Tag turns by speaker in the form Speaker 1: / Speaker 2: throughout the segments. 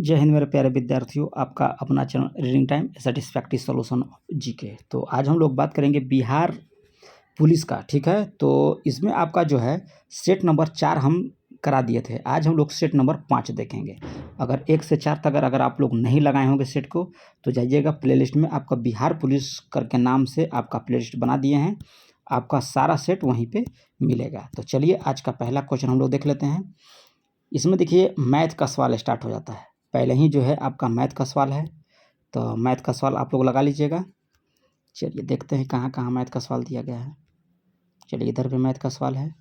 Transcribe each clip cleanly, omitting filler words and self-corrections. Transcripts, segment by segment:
Speaker 1: जय हिंद मेरे प्यारे विद्यार्थियों, आपका अपना channel reading time satisfactory solution GK. तो आज हम लोग बात करेंगे बिहार पुलिस का, ठीक है। तो इसमें आपका जो है सेट नंबर 4 हम करा दिए थे। आज हम लोग सेट नंबर 5 देखेंगे। अगर 1 से 4 तक अगर आप लोग नहीं लगाए होंगे सेट को तो जाइएगा प्लेलिस्ट में, आपका बिहार पुलिस करके नाम से आपका प्लेलिस्ट बना दिए हैं, आपका सारा सेट वहीं पे मिलेगा। तो चलिए आज का पहला क्वेश्चन हम लोग देख लेते हैं। इसमें देखिए मैथ का सवाल स्टार्ट हो जाता है। पहले ही जो है आपका मैथ का सवाल है, तो मैथ का सवाल आप लोग लगा लीजिएगा। चलिए देखते हैं कहाँ कहाँ मैथ का सवाल दिया गया है। चलिए इधर भी मैथ का सवाल है,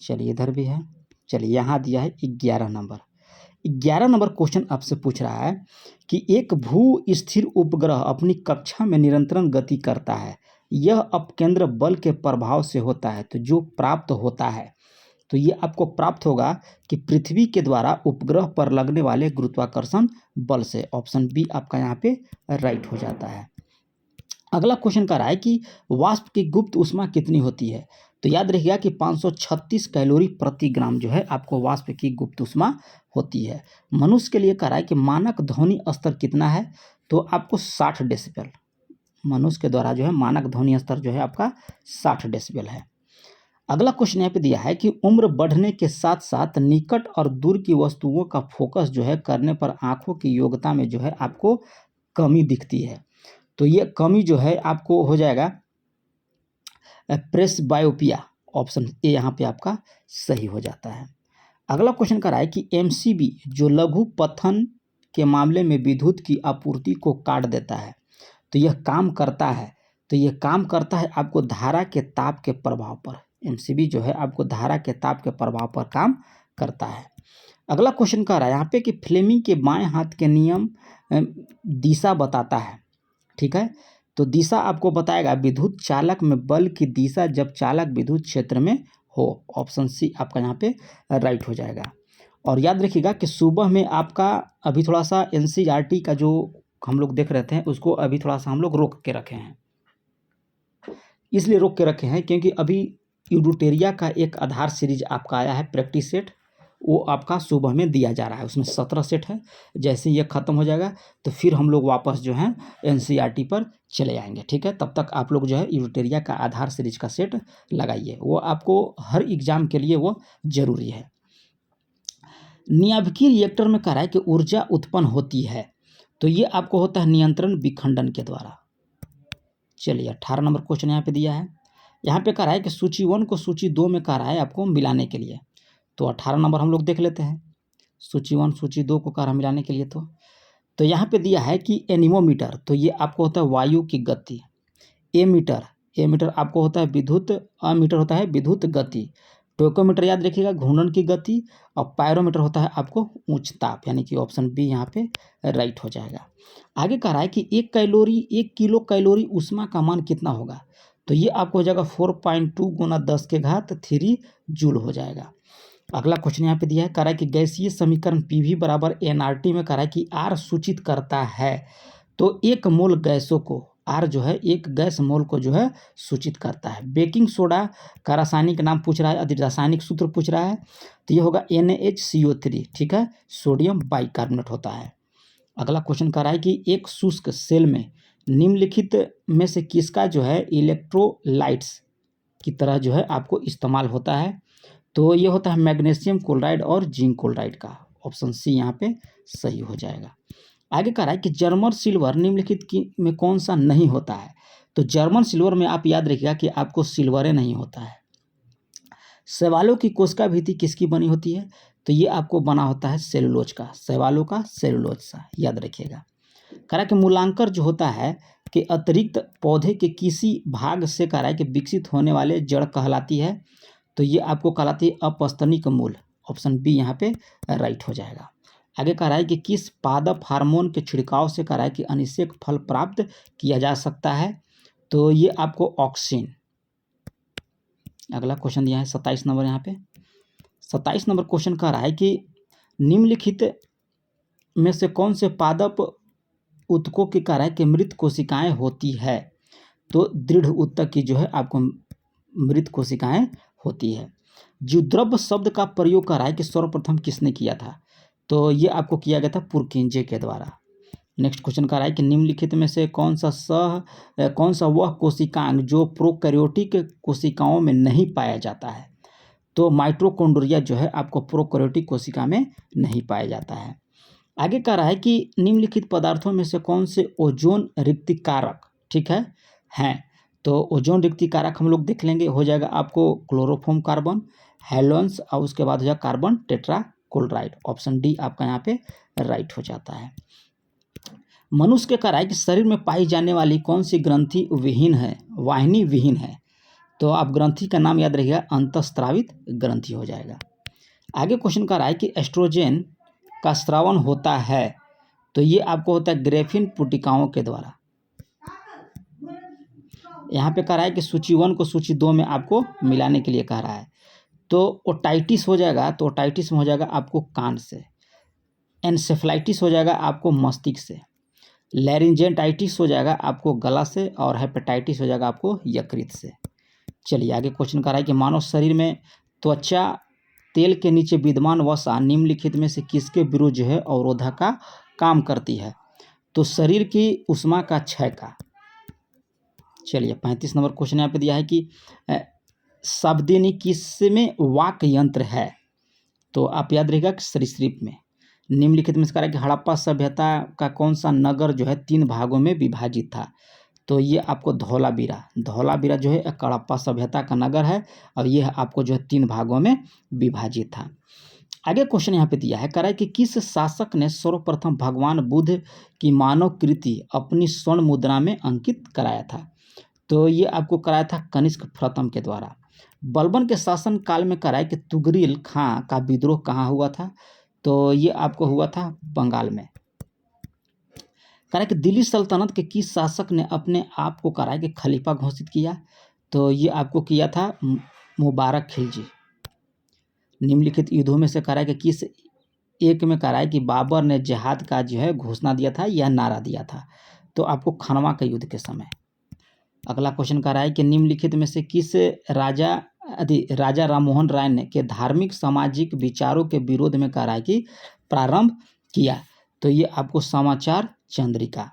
Speaker 1: चलिए इधर भी है। चलिए यहाँ दिया है 11 नंबर। 11 नंबर क्वेश्चन आपसे पूछ रहा है कि एक भू स्थिर उपग्रह अपनी कक्षा में निरंतर गति करता है, यह अपकेंद्र बल के प्रभाव से होता है। तो जो प्राप्त होता है तो ये आपको प्राप्त होगा कि पृथ्वी के द्वारा उपग्रह पर लगने वाले गुरुत्वाकर्षण बल से। ऑप्शन बी आपका यहाँ पे राइट हो जाता है। अगला क्वेश्चन कह रहा है कि वाष्प की गुप्त ऊष्मा कितनी होती है। तो याद रखिएगा कि 536 कैलोरी प्रति ग्राम जो है आपको वाष्प की गुप्त ऊष्मा होती है। मनुष्य के लिए कह रहा है कि मानक ध्वनि स्तर कितना है, तो आपको 60 डेसिबल। मनुष्य के द्वारा जो है मानक ध्वनि स्तर जो है आपका 60 डेसिबल है। अगला क्वेश्चन यहाँ पे दिया है कि उम्र बढ़ने के साथ साथ निकट और दूर की वस्तुओं का फोकस जो है करने पर आंखों की योग्यता में जो है आपको कमी दिखती है। तो ये कमी जो है आपको हो जाएगा प्रेसबायोपिया। ऑप्शन ए यहाँ पे आपका सही हो जाता है। अगला क्वेश्चन कर रहा है कि एमसीबी जो लघु पथन के मामले में विद्युत की आपूर्ति को काट देता है, तो यह काम करता है। तो यह काम करता है आपको धारा के ताप के प्रभाव पर। एमसीबी जो है आपको धारा के ताप के प्रभाव पर काम करता है। अगला क्वेश्चन कह रहा है यहाँ पे कि फ्लेमिंग के बाएं हाथ के नियम दिशा बताता है, ठीक है। तो दिशा आपको बताएगा विद्युत चालक में बल की दिशा जब चालक विद्युत क्षेत्र में हो। ऑप्शन सी आपका यहाँ पे राइट हो जाएगा। और याद रखिएगा कि सुबह में आपका अभी थोड़ा सा एनसीईआरटी का जो हम लोग देख रहे थे उसको अभी थोड़ा सा हम लोग रोक के रखे हैं। इसलिए रोक के रखे हैं क्योंकि अभी यूडोटेरिया का एक आधार सीरीज आपका आया है प्रैक्टिस सेट, वो आपका सुबह में दिया जा रहा है। उसमें 17 सेट है। जैसे ये ख़त्म हो जाएगा तो फिर हम लोग वापस जो है एनसीईआरटी पर चले आएंगे, ठीक है। तब तक आप लोग जो है यूडोटेरिया का आधार सीरीज का सेट लगाइए, वो आपको हर एग्जाम के लिए वो जरूरी है। नाभिकीय रिएक्टर में कह रहा है कि ऊर्जा उत्पन्न होती है, तो ये आपको होता है नियंत्रण विखंडन के द्वारा। चलिए 18 नंबर क्वेश्चन यहाँ पे दिया है। यहाँ पे कह रहा है कि सूची 1 को सूची 2 में कह रहा है आपको मिलाने के लिए। तो 18 नंबर हम लोग देख लेते हैं। सूची 1 सूची 2 को कह रहा है मिलाने के लिए। तो यहाँ पे दिया है कि एनीमोमीटर, तो ये आपको होता है वायु की गति। एमीटर आपको होता है विद्युत, अमीटर होता है विद्युत गति। टोकोमीटर याद रखिएगा घूर्णन की गति, और पायरोमीटर होता है आपको उच्च ताप, यानी कि ऑप्शन बी यहाँ पे राइट हो जाएगा। आगे कह रहा है कि 1 किलो कैलोरी ऊष्मा का मान कितना होगा। तो ये आपको हो जाएगा 4.2 गुना 10 के घात 3 जूल हो जाएगा। अगला क्वेश्चन यहाँ पे दिया है, कह रहा है कि गैसीय समीकरण पीवी बराबर एनआरटी में कह रहा है कि आर सूचित करता है। तो एक मोल गैसों को, आर जो है एक गैस मोल को जो है सूचित करता है। बेकिंग सोडा का रासायनिक नाम पूछ रहा है, अधिक रासायनिक सूत्र पूछ रहा है, तो ये होगा NaHCO3, ठीक है, सोडियम बाइकार्बोनेट होता है। अगला क्वेश्चन कह रहा है कि एक शुष्क सेल में निम्नलिखित में से किसका जो है इलेक्ट्रोलाइट्स की तरह जो है आपको इस्तेमाल होता है। तो ये होता है मैग्नीशियम क्लोराइड और जिंक क्लोराइड का। ऑप्शन सी यहाँ पे सही हो जाएगा। आगे कह रहा है कि जर्मन सिल्वर निम्नलिखित की में कौन सा नहीं होता है। तो जर्मन सिल्वर में आप याद रखिएगा कि आपको सिल्वरे नहीं होता है। शैवालों की कोशिका भित्ति किसकी बनी होती है। तो ये आपको बना होता है सेलुलोज का, शैवालों का सेलुलोज सा, याद रखिएगा। कह रहा है कि मूलांकर जो होता है कि अतिरिक्त पौधे के किसी भाग से कह रहा है कि विकसित होने वाले जड़ कहलाती है। तो ये आपको कहलाती है अपस्तनिक मूल। ऑप्शन बी यहाँ पे राइट हो जाएगा। आगे कह रहा है कि किस पादप हार्मोन के छिड़काव से कह रहा है कि अनिषेक फल प्राप्त किया जा सकता है। तो ये आपको ऑक्सिन। अगला क्वेश्चन दिया है 27 नंबर। यहाँ पे 27 नंबर क्वेश्चन कह रहा है कि निम्नलिखित में से कौन से पादप उत्तकों की कह रहा है कि मृत कोशिकाएं होती है। तो दृढ़ उत्तक की जो है आपको मृत कोशिकाएं होती है। जो द्रव्य शब्द का प्रयोग कर रहा है कि सर्वप्रथम किसने किया था। तो ये आपको किया गया था पुरकिंजे के द्वारा। नेक्स्ट क्वेश्चन का रहा है कि निम्नलिखित में से कौन सा वह कोशिकांग जो प्रोकैरियोटिक कोशिकाओं में नहीं पाया जाता है। तो माइटोकॉन्ड्रिया जो है आपको प्रोकैरियोटिक कोशिका में नहीं पाया जाता है। आगे कह रहा है कि निम्नलिखित पदार्थों में से कौन से ओजोन रिक्तिकारक, ठीक है, हैं। तो ओजोन रिक्तिकारक हम लोग देख लेंगे, हो जाएगा आपको क्लोरोफॉर्म कार्बन, हेलोन्स और उसके बाद हो जाएगा कार्बन टेट्राक्लोराइड। ऑप्शन डी आपका यहाँ पे राइट हो जाता है। मनुष्य के कह रहा है कि शरीर में पाई जाने वाली कौन सी ग्रंथि विहीन है, वाहिनी विहीन है। तो आप ग्रंथि का नाम याद रखिएगा, अंतःस्रावित ग्रंथि हो जाएगा। आगे क्वेश्चन कर रहा है कि एस्ट्रोजन का स्रावन होता है। तो ये आपको होता है ग्रेफिन पुटिकाओं के द्वारा। यहाँ पे कह रहा है कि सूची 1 को सूची 2 में आपको मिलाने के लिए कह रहा है। तो ओटाइटिस हो जाएगा, तो ओटाइटिस में हो जाएगा आपको कान से। एन्सेफलाइटिस हो जाएगा आपको मस्तिष्क से। लैरिंजेंटाइटिस हो जाएगा आपको गला से। और हेपेटाइटिस हो जाएगा आपको यकृत से। चलिए आगे क्वेश्चन कर रहा है कि मानव शरीर में त्वचा तेल के नीचे विद्यमान वसा निम्नलिखित में से किसके विरुद्ध जो है अवरोधक का काम करती है। तो शरीर की उष्मा का क्षय का। चलिए 35 नंबर क्वेश्चन यहाँ पे दिया है कि शब्दिनी किसमें वाक्य यंत्र है। तो आप याद रखिएगा कि सरीसृप में। निम्नलिखित में इसका कि हड़प्पा सभ्यता का कौन सा नगर जो है 3 भागों में विभाजित था। तो ये आपको धौलावीरा जो है एक हड़प्पा सभ्यता का नगर है और यह आपको जो है 3 भागों में विभाजित था। आगे क्वेश्चन यहाँ पे दिया है, कह रहा है कि किस शासक ने सर्वप्रथम भगवान बुद्ध की मानव कृति अपनी स्वर्ण मुद्रा में अंकित कराया था। तो ये आपको कराया था कनिष्क प्रथम के द्वारा। बलबन के शासन काल में कह रहा है कि तुगरिल खां का विद्रोह कहाँ हुआ था। तो ये आपको हुआ था बंगाल में। कह रहा है कि दिल्ली सल्तनत के किस शासक ने अपने आप को कह रहा है कि खलीफा घोषित किया। तो ये आपको किया था मुबारक खिलजी। निम्नलिखित युद्धों में से कह रहा है कि किस एक में कह रहा है कि बाबर ने जिहाद का जो है घोषणा दिया था या नारा दिया था। तो आपको खनवा के युद्ध के समय। अगला क्वेश्चन कह रहा है कि निम्नलिखित में से किस राजा राममोहन राय ने के धार्मिक सामाजिक विचारों के विरोध में कह रहा है कि प्रारंभ किया। तो ये आपको समाचार चंद्रिका।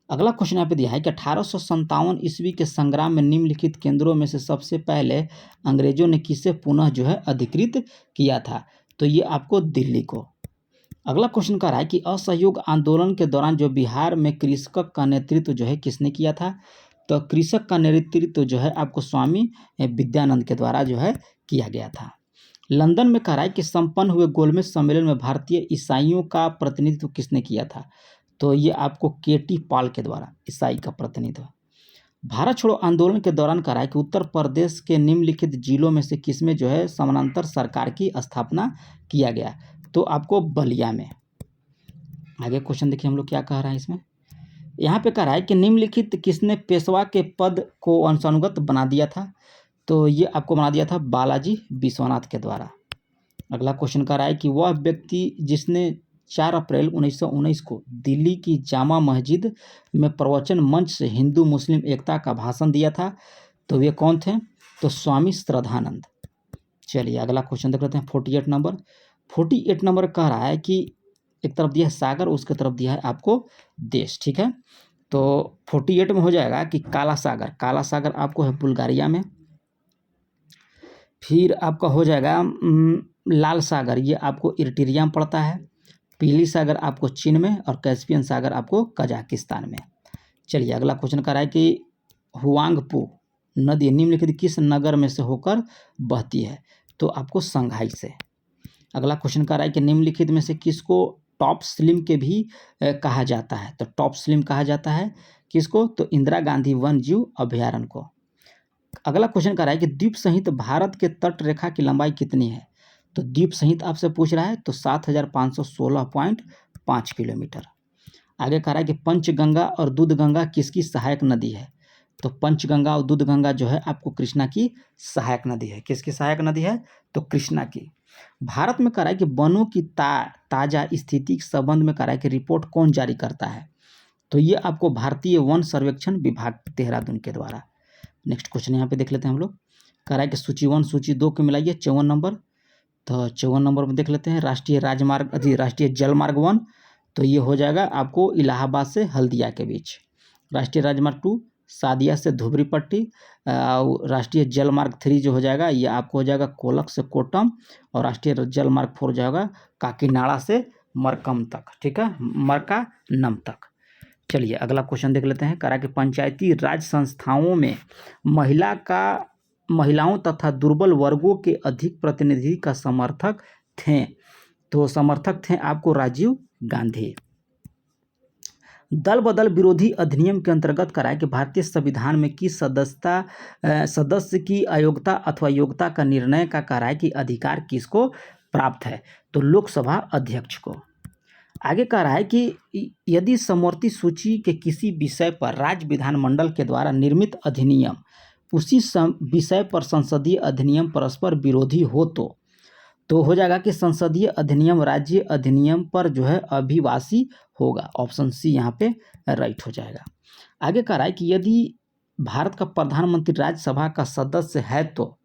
Speaker 1: अगला क्वेश्चन यहाँ पे दिया है कि 1857 ईस्वी के संग्राम में निम्नलिखित केंद्रों में से सबसे पहले अंग्रेजों ने किसे पुनः जो है अधिकृत किया था। तो ये आपको दिल्ली को। अगला क्वेश्चन कह रहा है कि असहयोग आंदोलन के दौरान जो बिहार में कृषक का नेतृत्व जो है किसने किया था। तो कृषक का नेतृत्व जो है आपको स्वामी विद्यानंद के द्वारा जो है किया गया था। लंदन में कह रहा है कि संपन्न हुए गोलमेज सम्मेलन में भारतीय ईसाइयों का प्रतिनिधित्व किसने किया था। तो ये आपको केटी पाल के द्वारा ईसाई का प्रतिनिधित्व। भारत छोड़ो आंदोलन के दौरान कह रहा है कि उत्तर प्रदेश के निम्नलिखित जिलों में से किसमें जो है समानांतर सरकार की स्थापना किया गया। तो आपको बलिया में। आगे क्वेश्चन देखिए हम लोग क्या कह रहा है इसमें। यहाँ पे कह रहा है कि निम्नलिखित किसने पेशवा के पद को वंशानुगत बना दिया था। तो ये आपको बना दिया था बालाजी विश्वनाथ के द्वारा। अगला क्वेश्चन कह रहा है कि वह व्यक्ति जिसने 4 अप्रैल 1919 को दिल्ली की जामा मस्जिद में प्रवचन मंच से हिंदू मुस्लिम एकता का भाषण दिया था। तो वे कौन थे। तो स्वामी श्रद्धानंद। चलिए अगला क्वेश्चन देख लेते हैं 48 नंबर। 48 नंबर कह रहा है कि एक तरफ दिया है सागर, उसके तरफ दिया है आपको देश, ठीक है। तो 48 में हो जाएगा कि काला सागर आपको है बुल्गारिया में। फिर आपका हो जाएगा लाल सागर, ये आपको इरिट्रिया में पड़ता है। पीली सागर आपको चीन में और कैस्पियन सागर आपको कजाकिस्तान में। चलिए अगला क्वेश्चन कर रहा है कि हुआंगपू नदी निम्नलिखित किस नगर में से होकर बहती है। तो आपको संघाई से। अगला क्वेश्चन कर रहा है कि निम्नलिखित में से किसको टॉप स्लिम के भी कहा जाता है। तो टॉप स्लिम कहा जाता है किसको। तो इंदिरा गांधी वन्य जीव अभ्यारण्य को। अगला क्वेश्चन कर रहा है कि द्वीप सहित भारत के तट रेखा की लंबाई कितनी है। तो द्वीप सहित आपसे पूछ रहा है तो 7516.5 किलोमीटर। आगे कह रहा है कि पंचगंगा और दूधगंगा किसकी सहायक नदी है। तो पंचगंगा और दूधगंगा जो है आपको कृष्णा की सहायक नदी है। किसकी सहायक नदी है। तो कृष्णा की। भारत में कह रहा है कि वनों की ताजा स्थिति के संबंध में कह रहा है कि रिपोर्ट कौन जारी करता है। तो ये आपको भारतीय वन सर्वेक्षण विभाग देहरादून के द्वारा। नेक्स्ट क्वेश्चन यहाँ पे देख लेते हैं हम लोग। कह रहा है कि सूची 1 सूची 2 को मिलाइए 54 नंबर। तो 54 नंबर में देख लेते हैं राष्ट्रीय राजमार्ग राष्ट्रीय जलमार्ग 1, तो ये हो जाएगा आपको इलाहाबाद से हल्दिया के बीच। राष्ट्रीय राजमार्ग 2 सादिया से धुबरी पट्टी। राष्ट्रीय जलमार्ग 3 जो हो जाएगा ये आपको हो जाएगा कोलक से कोटम। और राष्ट्रीय जलमार्ग 4 जाएगा काकीनाडा से मरकम तक, ठीक है, मरकानम तक। चलिए अगला क्वेश्चन देख लेते हैं। करा कि पंचायती राज संस्थाओं में महिलाओं तथा दुर्बल वर्गों के अधिक प्रतिनिधि का समर्थक थे, तो समर्थक थे आपको राजीव गांधी। दल बदल विरोधी अधिनियम के अंतर्गत कराए कि भारतीय संविधान में किस सदस्य की अयोग्यता अथवा योग्यता का निर्णय का कराए कि अधिकार किसको प्राप्त है, तो लोकसभा अध्यक्ष को। आगे कह रहा है कि यदि समवर्ती सूची के किसी विषय पर राज्य विधानमंडल के द्वारा निर्मित अधिनियम उसी विषय पर संसदीय अधिनियम परस्पर विरोधी हो तो हो जाएगा कि संसदीय अधिनियम राज्य अधिनियम पर जो है अभिवासी होगा। ऑप्शन सी यहाँ पे राइट हो जाएगा। आगे कह रहा है कि यदि भारत का प्रधानमंत्री राज्यसभा का सदस्य है तो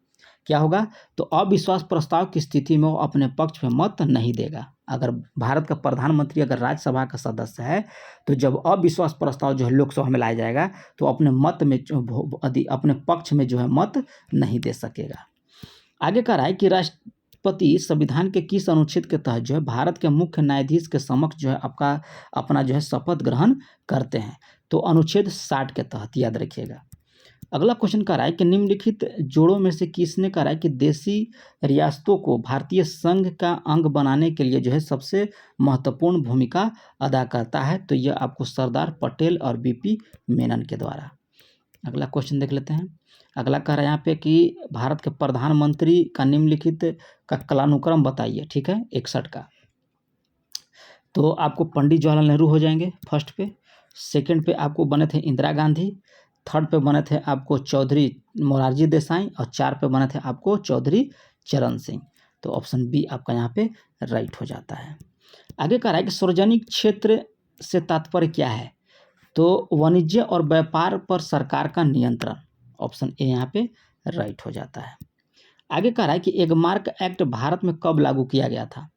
Speaker 1: क्या होगा, तो अविश्वास प्रस्ताव की स्थिति में वो अपने पक्ष में मत नहीं देगा। अगर भारत का प्रधानमंत्री अगर राज्यसभा का सदस्य है तो जब अविश्वास प्रस्ताव जो है लोकसभा में लाया जाएगा तो अपने पक्ष में जो है मत नहीं दे सकेगा। आगे कह रहा है कि राष्ट्रपति संविधान के किस अनुच्छेद के तहत जो है भारत के मुख्य न्यायाधीश के समक्ष जो है अपना जो है शपथ ग्रहण करते हैं, तो अनुच्छेद 60 के तहत, याद रखिएगा। अगला क्वेश्चन कह रहा है कि निम्नलिखित जोड़ों में से किसने कहा है कि देशी रियासतों को भारतीय संघ का अंग बनाने के लिए जो है सबसे महत्वपूर्ण भूमिका अदा करता है, तो यह आपको सरदार पटेल और बीपी मेनन के द्वारा। अगला क्वेश्चन देख लेते हैं। अगला कह रहा है यहाँ पे कि भारत के प्रधानमंत्री का निम्नलिखित का कालानुक्रम बताइए, ठीक है, 61 का। तो आपको पंडित जवाहरलाल नेहरू हो जाएंगे फर्स्ट पे, सेकंड पे आपको बने थे इंदिरा गांधी, थर्ड पे बने थे आपको चौधरी मोरारजी देसाई और 4 पे बने थे आपको चौधरी चरण सिंह। तो ऑप्शन बी आपका यहाँ पे राइट हो जाता है। आगे कह रहा है कि सार्वजनिक क्षेत्र से तात्पर्य क्या है, तो वाणिज्य और व्यापार पर सरकार का नियंत्रण। ऑप्शन ए यहाँ पे राइट हो जाता है। आगे कह रहा है कि एगमार्क एक्ट भारत में कब लागू किया गया था,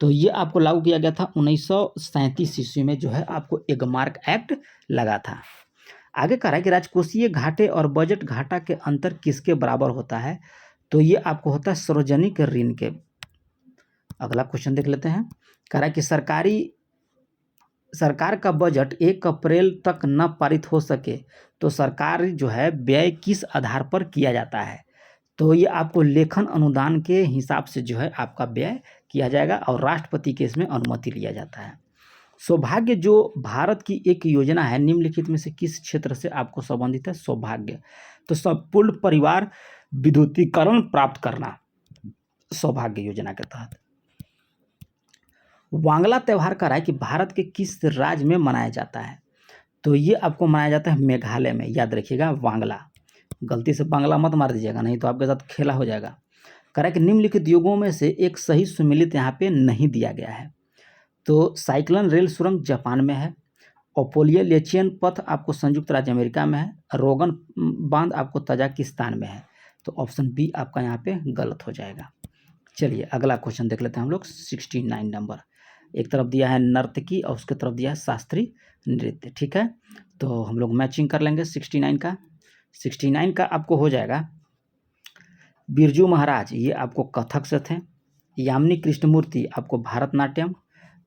Speaker 1: तो ये आपको लागू किया गया था 1937 ईस्वी में जो है आपको एगमार्क एक्ट लगा था। आगे कह रहा है कि राजकोषीय घाटे और बजट घाटा के अंतर किसके बराबर होता है, तो ये आपको होता है सार्वजनिक ऋण के। अगला क्वेश्चन देख लेते हैं। कह रहा है कि सरकार का बजट 1 अप्रैल तक न पारित हो सके तो सरकार जो है व्यय किस आधार पर किया जाता है, तो ये आपको लेखन अनुदान के हिसाब से जो है आपका व्यय किया जाएगा और राष्ट्रपति के इसमें अनुमति लिया जाता है। सौभाग्य जो भारत की एक योजना है, निम्नलिखित में से किस क्षेत्र से आपको संबंधित है, सौभाग्य, तो संपूर्ण परिवार विद्युतीकरण प्राप्त करना, सौभाग्य योजना के तहत। वांगला त्यौहार कह रहा है कि भारत के किस राज्य में मनाया जाता है, तो ये आपको मनाया जाता है मेघालय में, याद रखिएगा वांगला, गलती से बांग्ला मत मार दीजिएगा नहीं तो आपके साथ खेला हो जाएगा। कह रहा है कि निम्नलिखित युगों में से एक सही सुमेलित यहाँ पे नहीं दिया गया है, तो साइक्लोन रेल सुरंग जापान में है, ओपोलियलेचियन पथ आपको संयुक्त राज्य अमेरिका में है, रोगन बांध आपको तजाकिस्तान में है, तो ऑप्शन बी आपका यहाँ पे गलत हो जाएगा। चलिए अगला क्वेश्चन देख लेते हैं हम लोग 69 नंबर। एक तरफ दिया है नर्तकी और उसके तरफ दिया है शास्त्रीय नृत्य, ठीक है, तो हम लोग मैचिंग कर लेंगे 69 का। 69 का आपको हो जाएगा बिरजू महाराज, ये आपको कथक से थे, यामिनी कृष्णमूर्ति आपको भरतनाट्यम,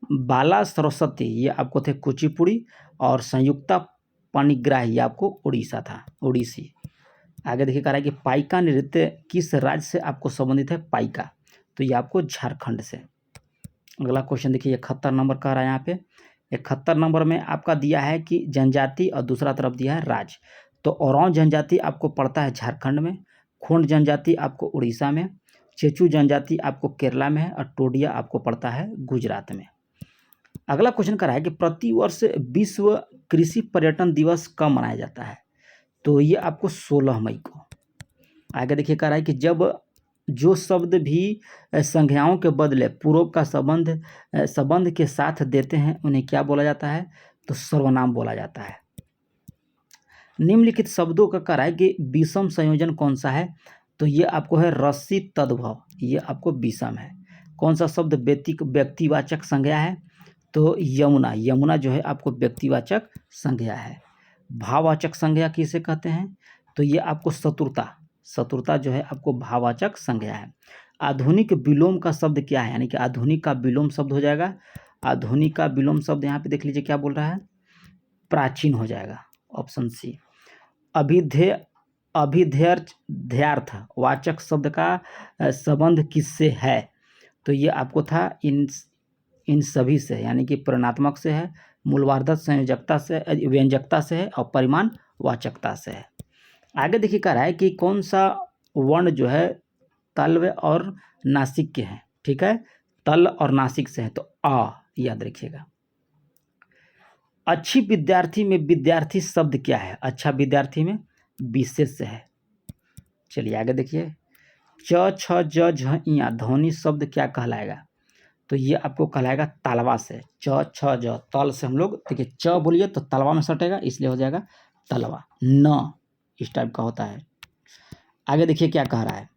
Speaker 1: बाला सरस्वती ये आपको थे कुचिपुड़ी और संयुक्ता पाणिग्राही ये आपको उड़ीसी। आगे देखिए कह रहा है कि पाइका नृत्य किस राज्य से आपको संबंधित है, पाइका, तो ये आपको झारखंड से। अगला क्वेश्चन देखिए 71 नंबर कह रहा है यहाँ पे। 71 नंबर में आपका दिया है कि जनजाति और दूसरा तरफ दिया है राज्य, तो ओरांव जनजाति आपको पड़ता है झारखंड में, खोंड जनजाति आपको उड़ीसा में, चेचू जनजाति आपको केरला में है और टोडिया आपको पड़ता है गुजरात में। अगला क्वेश्चन कर रहा है कि प्रतिवर्ष विश्व कृषि पर्यटन दिवस कब मनाया जाता है, तो ये आपको 16 मई को। आगे देखिए कह रहा है कि जब जो शब्द भी संज्ञाओं के बदले पूर्व का संबंध के साथ देते हैं उन्हें क्या बोला जाता है, तो सर्वनाम बोला जाता है। निम्नलिखित शब्दों का कह रहा है कि विषम संयोजन कौन सा है, तो ये आपको है रस्सी तद्भव, ये आपको विषम है। कौन सा शब्द व्यक्तिवाचक संज्ञा है? तो यमुना, यमुना जो है आपको व्यक्तिवाचक संज्ञा है। भाववाचक संज्ञा किसे कहते हैं? तो ये आपको शत्रुता, शत्रुता जो है आपको भाववाचक संज्ञा है। आधुनिक विलोम का शब्द क्या है? यानी कि आधुनिक का विलोम शब्द हो जाएगा, आधुनिक का विलोम शब्द यहाँ पे देख लीजिए क्या बोल रहा है, प्राचीन हो जाएगा, ऑप्शन सी। अभिधेयर्थ वाचक शब्द का संबंध किससे है? तो ये आपको था इन सभी से, यानी कि परिमाणात्मक से है, मूलवार्धक संयोजकता से, व्यंजकता से है और परिमाण वाचकता से है। आगे देखिए कह रहा है कि कौन सा वर्ण जो है तल्व और नासिक के हैं, ठीक है, तल और नासिक से है, तो आ याद रखिएगा। अच्छी विद्यार्थी में विद्यार्थी शब्द क्या है? अच्छा विद्यार्थी में विशेष है। चलिए आगे देखिए, च छ ज झ इया ध्वनि शब्द क्या कहलाएगा? तो ये आपको कहलाएगा तालवा से, च छ ज, तल से हम लोग देखिए च बोलिए तो तलवा में सटेगा, इसलिए हो जाएगा तलवा। न इस टाइप का होता है। आगे देखिए क्या कह रहा है,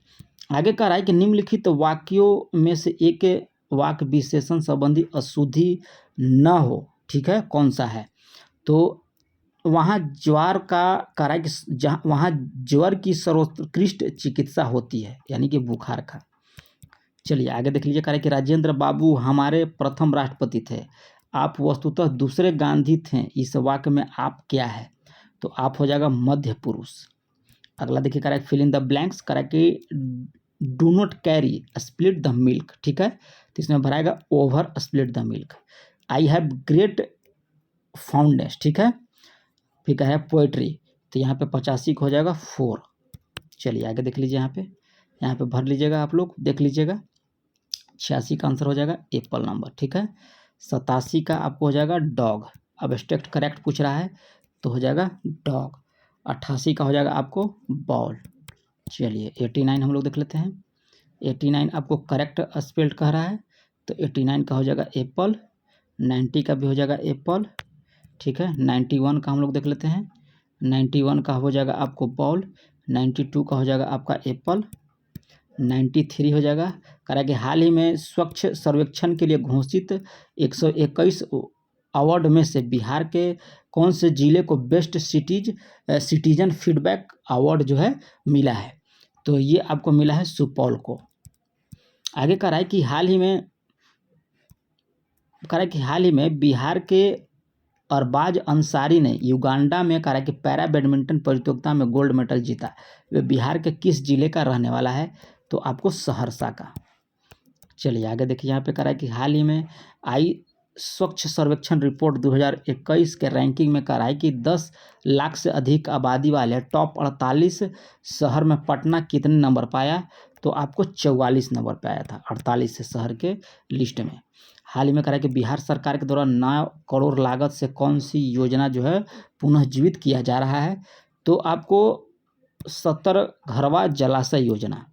Speaker 1: आगे कह रहा है कि निम्नलिखित वाक्यों में से एक वाक्य विशेषण संबंधी अशुद्धि न हो, ठीक है, कौन सा है? तो वहाँ ज्वर का कह रहा है कि जहाँ वहाँ ज्वर की सर्वोत्कृष्ट चिकित्सा होती है, यानी कि बुखार का। चलिए आगे देख लीजिए, कह रहा है कि राजेंद्र बाबू हमारे प्रथम राष्ट्रपति थे, आप वस्तुतः दूसरे गांधी थे, इस वाक्य में आप क्या है? तो आप हो जाएगा मध्य पुरुष। अगला देखिए, कह रहा है फिल इन द ब्लैंक्स, कह रहा है कि do not cry spilt the milk, ठीक है, तो इसमें भराएगा over split the milk. I have great fondness, ठीक है, फिर कह रहा है पोएट्री, तो यहाँ पे 85 हो जाएगा 4। चलिए आगे देख लीजिए, यहाँ पे भर लीजिएगा, आप लोग देख लीजिएगा। 86 का आंसर हो जाएगा एप्पल नंबर, ठीक है। 87 का आपको हो जाएगा डॉग, अब एब्स्ट्रैक्ट करेक्ट पूछ रहा है तो हो जाएगा डॉग। 88 का हो जाएगा आपको बॉल। चलिए 89 हम लोग देख लेते हैं। 89 आपको करेक्ट स्पेल्ड कह रहा है, तो 89 का हो जाएगा एप्पल। 90 का भी हो जाएगा एप्पल, ठीक है। 91 का हम लोग देख लेते हैं। 91 का हो जाएगा आपको बॉल। 92 का हो जाएगा आपका एप्पल। 93 हो जाएगा। कह रहा है कि हाल ही में स्वच्छ सर्वेक्षण के लिए घोषित 121 अवार्ड में से बिहार के कौन से जिले को बेस्ट सिटीजन फीडबैक अवार्ड जो है मिला है? तो ये आपको मिला है सुपौल को। आगे कह रहा है कि हाल ही में बिहार के अरबाज अंसारी ने युगांडा में कह रहा है कि पैरा बैडमिंटन प्रतियोगिता में गोल्ड मेडल जीता। वे बिहार के किस जिले का रहने वाला है? तो आपको सहरसा का। चलिए आगे देखिए, यहाँ पे कह रहा है कि हाल ही में आई स्वच्छ सर्वेक्षण रिपोर्ट 2021 के रैंकिंग में कह रहा है कि 10 लाख से अधिक आबादी वाले टॉप 48 शहर में पटना कितने नंबर पाया? तो आपको 44 नंबर पे आया था 48 से शहर के लिस्ट में। हाल ही में कह रहा है कि बिहार सरकार के द्वारा 9 करोड़ लागत से कौन सी योजना जो है पुनः जीवित किया जा रहा है? तो आपको 70 घरवा जलाशय योजना।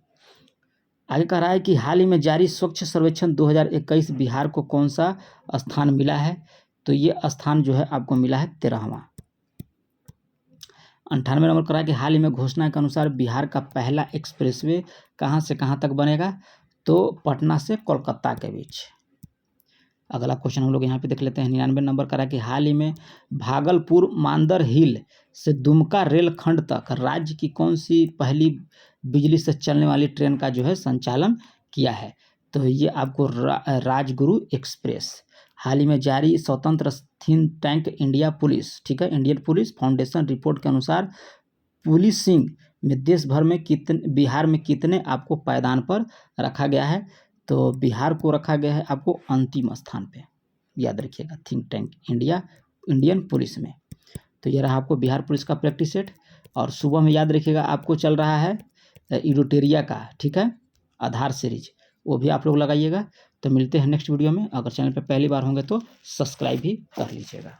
Speaker 1: आगे कह रहा है कि हाल ही में जारी स्वच्छ सर्वेक्षण 2021 बिहार को कौन सा स्थान मिला है? तो ये स्थान जो है आपको मिला है 13वां। 98 नंबर कह रहा है कि हाल ही में घोषणा के अनुसार बिहार का पहला एक्सप्रेसवे कहाँ से कहाँ तक बनेगा? तो पटना से कोलकाता के बीच। अगला क्वेश्चन हम लोग यहाँ पे देख लेते हैं। 99 नंबर कह रहा है कि हाल ही में भागलपुर मांदर हिल से दुमका रेलखंड तक राज्य की कौन सी पहली बिजली से चलने वाली ट्रेन का जो है संचालन किया है? तो ये आपको राजगुरु एक्सप्रेस। हाल ही में जारी स्वतंत्र थिंक टैंक इंडिया पुलिस, ठीक है, इंडियन पुलिस फाउंडेशन रिपोर्ट के अनुसार पुलिसिंग में देश भर में बिहार में कितने आपको पायदान पर रखा गया है? तो बिहार को रखा गया है आपको अंतिम स्थान पे, याद रखिएगा, थिंक टैंक इंडियन पुलिस में। तो ये रहा आपको बिहार पुलिस का प्रैक्टिस सेट। और सुबह में याद रखिएगा आपको चल रहा है इडोटेरिया का, ठीक है, आधार सीरीज, वो भी आप लोग लगाइएगा। तो मिलते हैं नेक्स्ट वीडियो में। अगर चैनल पर पहली बार होंगे तो सब्सक्राइब भी कर लीजिएगा।